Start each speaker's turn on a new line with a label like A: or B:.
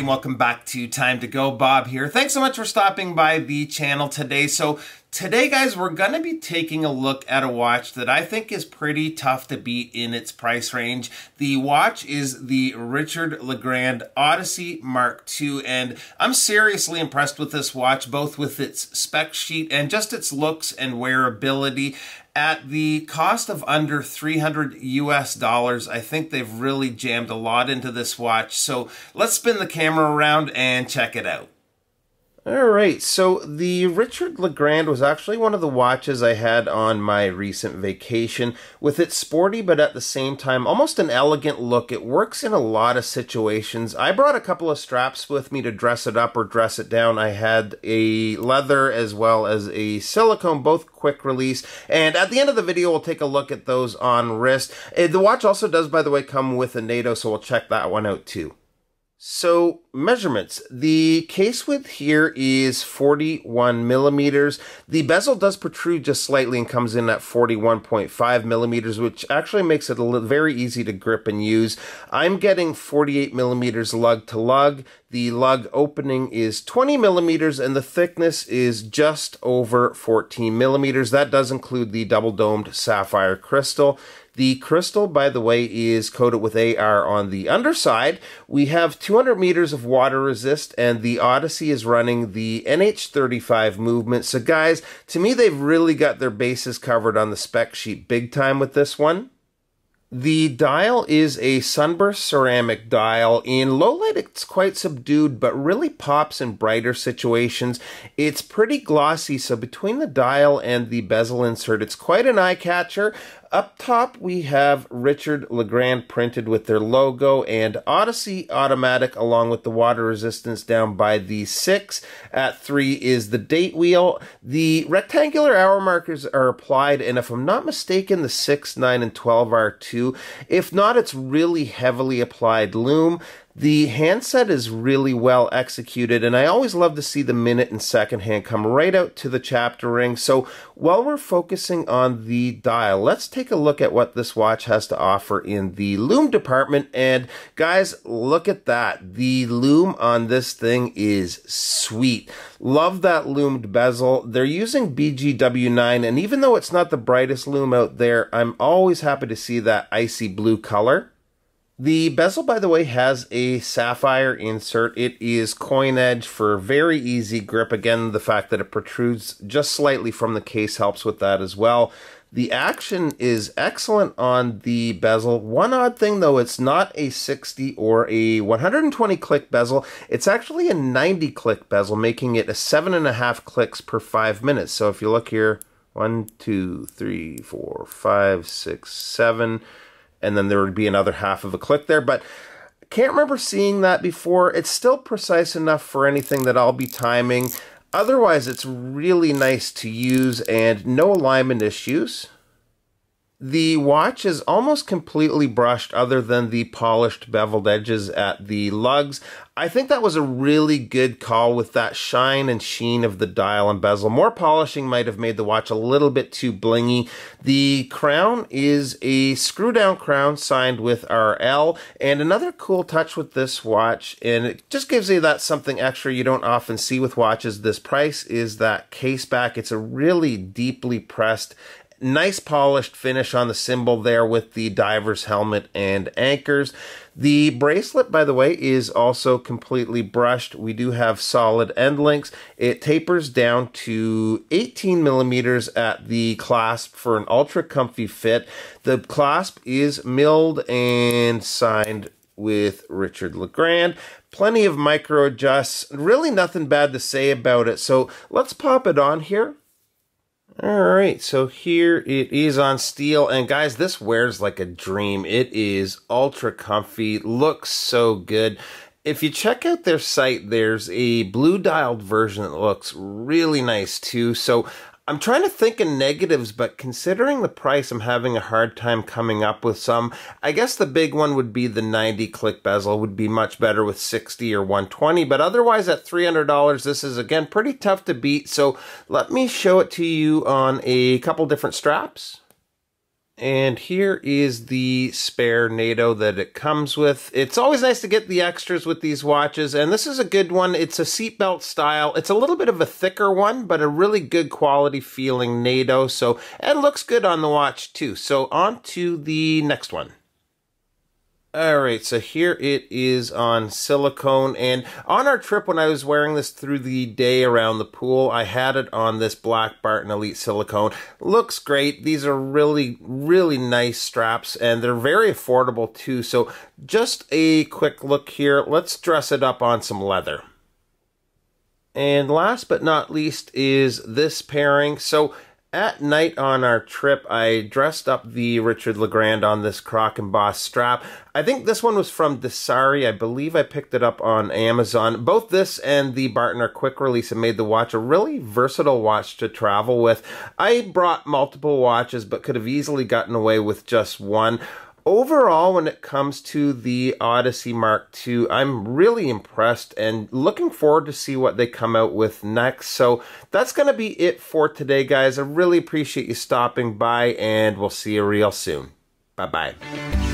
A: everybody, and welcome back to Time to Go. Bob here. Thanks so much for stopping by the channel today. So today, guys, we're going to be taking a look at a watch that I think is pretty tough to beat in its price range. The watch is the LeGrand Odyssea Mark II, and I'm seriously impressed with this watch, both with its spec sheet and just its looks and wearability. At the cost of under $300 US, I think they've really jammed a lot into this watch. So let's spin the camera around and check it out. Alright, so the LeGrand was actually one of the watches I had on my recent vacation. With its sporty but at the same time almost an elegant look, it works in a lot of situations. I brought a couple of straps with me to dress it up or dress it down. I had a leather as well as a silicone, both quick release, and at the end of the video we'll take a look at those on wrist. The watch also does, by the way, come with a NATO, so we'll check that one out too. So, measurements. The case width here is 41 millimeters. The bezel does protrude just slightly and comes in at 41.5 millimeters, which actually makes it very easy to grip and use. I'm getting 48 millimeters lug to lug. The lug opening is 20 millimeters and the thickness is just over 14 millimeters. That does include the double-domed sapphire crystal. The crystal, by the way, is coated with AR on the underside. We have 200 meters of water resist, and the Odyssey is running the NH35 movement. So guys, to me, they've really got their bases covered on the spec sheet big time with this one. The dial is a sunburst ceramic dial. In low light, it's quite subdued, but really pops in brighter situations. It's pretty glossy, so between the dial and the bezel insert, it's quite an eye catcher. Up top, we have LeGrand printed with their logo and Odyssey automatic along with the water resistance down by the 6. At 3 is the date wheel. The rectangular hour markers are applied, and if I'm not mistaken, the 6, 9, and 12 are too. If not, it's really heavily applied lume. The handset is really well executed, and I always love to see the minute and second hand come right out to the chapter ring. So while we're focusing on the dial, let's take a look at what this watch has to offer in the lume department. And guys, look at that. The lume on this thing is sweet. Love that lumed bezel. They're using BGW9, and even though it's not the brightest lume out there, I'm always happy to see that icy blue color. The bezel, by the way, has a sapphire insert. It is coin edge for very easy grip. Again, the fact that it protrudes just slightly from the case helps with that as well. The action is excellent on the bezel. One odd thing, though, it's not a 60 or a 120 click bezel. It's actually a 90 click bezel, making it a 7.5 clicks per 5 minutes. So if you look here, 1, 2, 3, 4, 5, 6, 7... and then there would be another half of a click there, but I can't remember seeing that before. It's still precise enough for anything that I'll be timing. Otherwise, it's really nice to use and no alignment issues. The watch is almost completely brushed other than the polished beveled edges at the lugs. I think that was a really good call with that shine and sheen of the dial and bezel. More polishing might have made the watch a little bit too blingy. The crown is a screw-down crown signed with RL, and another cool touch with this watch, and it just gives you that something extra you don't often see with watches this price, is that case back. It's a really deeply pressed, nice polished finish on the symbol there with the diver's helmet and anchors. The bracelet, by the way, is also completely brushed. We do have solid end links. It tapers down to 18 millimeters at the clasp for an ultra comfy fit. The clasp is milled and signed with LeGrand. Plenty of micro adjusts. Really nothing bad to say about it. So let's pop it on here. Alright, so here it is on steel, and guys, this wears like a dream. It is ultra comfy, looks so good. If you check out their site, there's a blue dialed version that looks really nice too. So I'm trying to think of negatives, but considering the price, I'm having a hard time coming up with some. I guess the big one would be the 90 click bezel would be much better with 60 or 120, but otherwise at $300, this is again pretty tough to beat. So let me show it to you on a couple different straps. And here is the spare NATO that it comes with. It's always nice to get the extras with these watches, and this is a good one. It's a seatbelt style. It's a little bit of a thicker one, but a really good quality feeling NATO, so, and looks good on the watch too. So on to the next one. Alright, so here it is on silicone, and on our trip when I was wearing this through the day around the pool, I had it on this black Barton Elite silicone. Looks great. These are really, really nice straps, and they're very affordable too. So just a quick look here. Let's dress it up on some leather. And last but not least is this pairing. So at night on our trip, I dressed up the Richard LeGrand on this Croc embossed strap. I think this one was from Desari. I believe I picked it up on Amazon. Both this and the Barton are quick release and made the watch a really versatile watch to travel with. I brought multiple watches but could have easily gotten away with just one. Overall, when it comes to the Odyssey Mark II, I'm really impressed and looking forward to see what they come out with next. So that's going to be it for today, guys. I really appreciate you stopping by, and we'll see you real soon. Bye-bye.